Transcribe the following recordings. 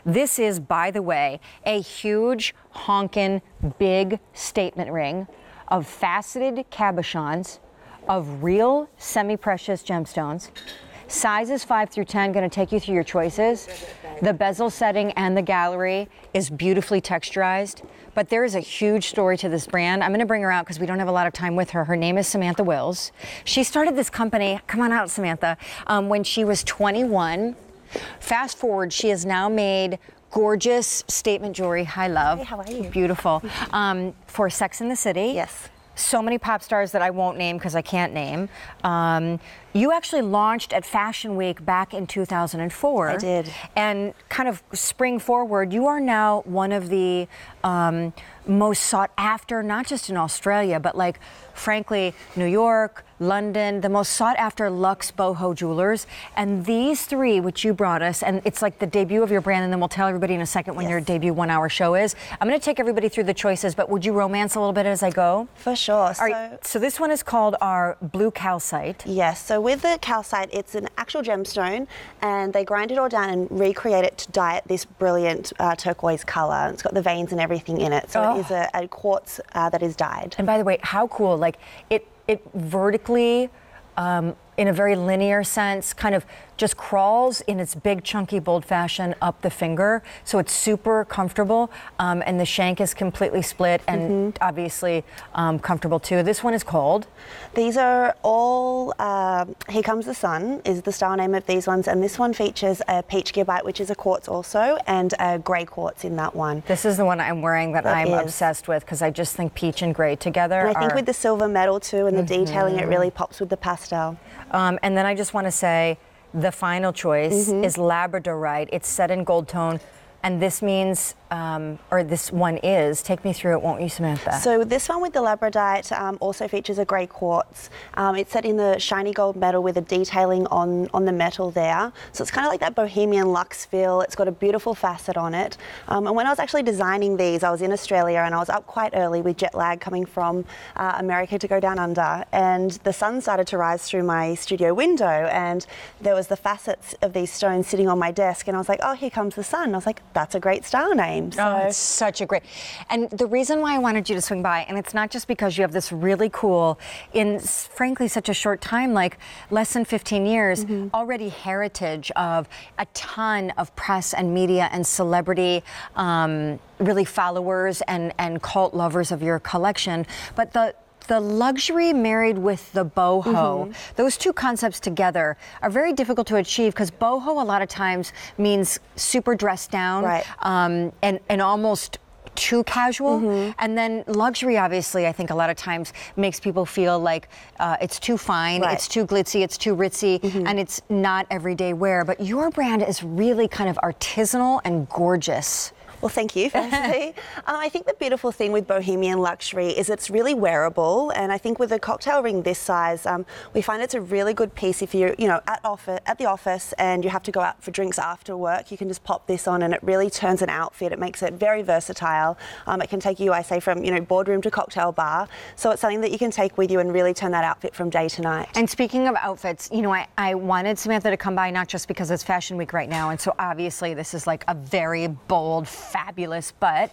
This is, by the way, a huge, honkin', big statement ring of faceted cabochons of real semi-precious gemstones. Sizes 5 through 10, going to take you through your choices. The bezel setting and the gallery is beautifully texturized, but there is a huge story to this brand. I'm going to bring her out because we don't have a lot of time with her. Her name is Samantha Wills. She started this company, come on out, Samantha, when she was 21. Fast forward, she has now made gorgeous statement jewelry. Hi, love. Hey, how are you? Beautiful. For Sex and the City. Yes. So many pop stars that I won't name because I can't name. You actually launched at Fashion Week back in 2004. I did. And kind of spring forward, you are now one of the most sought after, not just in Australia, but like, frankly, New York, London, the most sought after luxe boho jewelers. And these three, which you brought us, and it's like the debut of your brand, and then we'll tell everybody in a second when your debut 1 hour show is. I'm going to take everybody through the choices, but would you romance a little bit as I go? For sure. All right, so this one is called our blue calcite. Yes, so with the calcite, it's an actual gemstone, and they grind it all down and recreate it to dye it this brilliant turquoise color. It's got the veins and everything in it, so it is a quartz that is dyed. And by the way, how cool, like it vertically, in a very linear sense, kind of just crawls in its big, chunky, bold fashion up the finger. So it's super comfortable, and the shank is completely split and obviously comfortable too. This one is called? These are all, Here Comes the Sun is the style name of these ones, and this one features a peach gibbite, which is a quartz also, and a grey quartz in that one. This is the one I'm wearing that I'm obsessed with because I just think peach and grey together and I think with the silver metal too and the detailing, it really pops with the pastel. And then I just want to say the final choice is labradorite. It's set in gold tone. And this means, or this one is, take me through it, won't you, Samantha? So this one with the labradorite also features a grey quartz. It's set in the shiny gold metal with a detailing on the metal there. So it's kind of like that bohemian luxe feel. It's got a beautiful facet on it. And when I was actually designing these, I was in Australia and I was up quite early with jet lag coming from America to go down under. And the sun started to rise through my studio window and there was the facets of these stones sitting on my desk. And I was like, oh, here comes the sun. I was like, that's a great style name. So. Oh, it's such a great. And the reason why I wanted you to swing by, and it's not just because you have this really cool, in frankly such a short time, like less than 15 years, already heritage of a ton of press and media and celebrity really followers and cult lovers of your collection. But the luxury married with the boho, those two concepts together are very difficult to achieve because boho a lot of times means super dressed down, and almost too casual. And then luxury, obviously, I think a lot of times makes people feel like it's too fine, it's too glitzy, it's too ritzy, and it's not everyday wear. But your brand is really kind of artisanal and gorgeous. Well, thank you, firstly. I think the beautiful thing with bohemian luxury is it's really wearable, and I think with a cocktail ring this size, we find it's a really good piece if you're, at the office and you have to go out for drinks after work. You can just pop this on, and it really turns an outfit. It makes it very versatile. It can take you, I say, from boardroom to cocktail bar. So it's something that you can take with you and really turn that outfit from day to night. And speaking of outfits, I wanted Samantha to come by not just because it's Fashion Week right now, and so obviously this is like a very bold, fabulous, but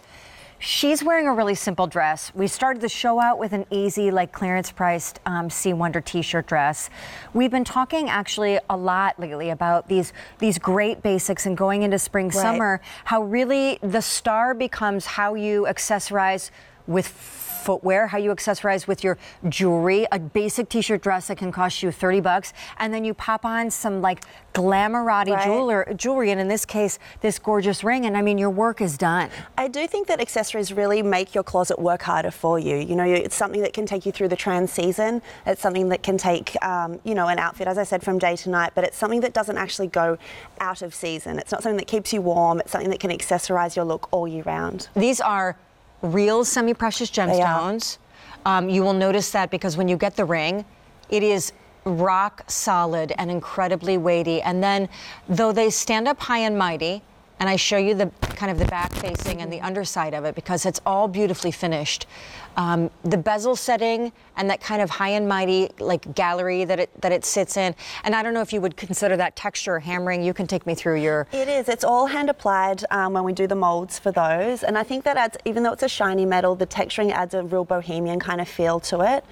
she's wearing a really simple dress. We started the show out with an easy, like clearance priced Sea Wonder t-shirt dress. We've been talking actually a lot lately about these great basics and going into spring, summer, how really the star becomes how you accessorize with footwear, how you accessorize with your jewelry, a basic t-shirt dress that can cost you $30, and then you pop on some like glamourati jewelry, and in this case, this gorgeous ring, and I mean, your work is done. I do think that accessories really make your closet work harder for you. It's something that can take you through the trans season. It's something that can take, an outfit, as I said, from day to night, but it's something that doesn't actually go out of season. It's not something that keeps you warm. It's something that can accessorize your look all year round. These are real semi-precious gemstones. You will notice that because when you get the ring, it is rock solid and incredibly weighty. And then, though they stand up high and mighty, and I show you the kind of the back facing and the underside of it because it's all beautifully finished. The bezel setting and that kind of high and mighty like gallery that it sits in. And I don't know if you would consider that texture or hammering. You can take me through your... It is. It's all hand applied when we do the molds for those. And I think that adds, even though it's a shiny metal, the texturing adds a real bohemian kind of feel to it.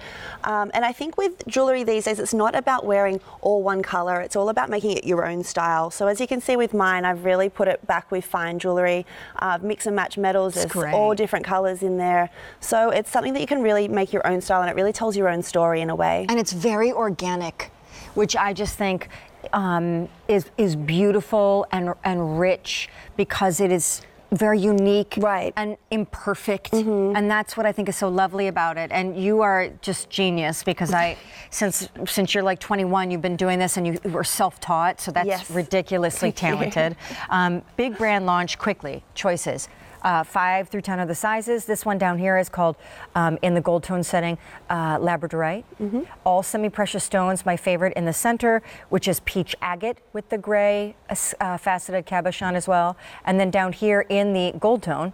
And I think with jewellery these days, it's not about wearing all one colour. It's all about making it your own style. So as you can see with mine, I've really put it back with fine jewellery, mix and match metals. There's all different colours in there. So it's something that you can really make your own style, and it really tells your own story in a way. And it's very organic, which I just think is beautiful and rich because it is very unique and imperfect. And that's what I think is so lovely about it. And you are just genius because since you're like 21, you've been doing this and you were self-taught, so that's ridiculously talented. Big brand launch quickly, choices. 5 through 10 are the sizes. This one down here is called, in the gold tone setting, labradorite. All semi-precious stones. My favorite in the center, which is peach agate with the gray faceted cabochon as well. And then down here in the gold tone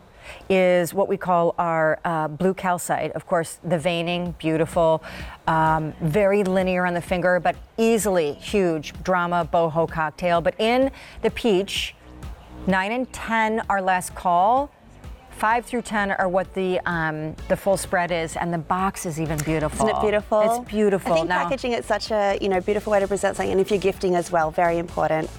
is what we call our blue calcite. Of course, the veining, beautiful, very linear on the finger, but easily huge drama boho cocktail. But in the peach, 9 and 10 are last call. 5 through 10 are what the full spread is, and the box is even beautiful. Isn't it beautiful? It's beautiful. I think packaging it's such a beautiful way to present something, and if you're gifting as well, very important.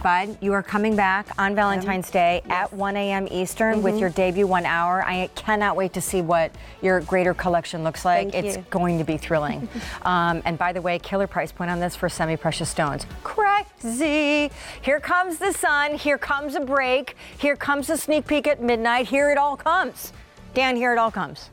Bud, you are coming back on Valentine's Day at 1 a.m. Eastern with your debut 1 hour. I cannot wait to see what your greater collection looks like. It's going to be thrilling. And by the way, killer price point on this for semi-precious stones. Crazy. Here comes the sun. Here comes a break. Here comes a sneak peek at midnight. Here it all comes. Dan, here it all comes.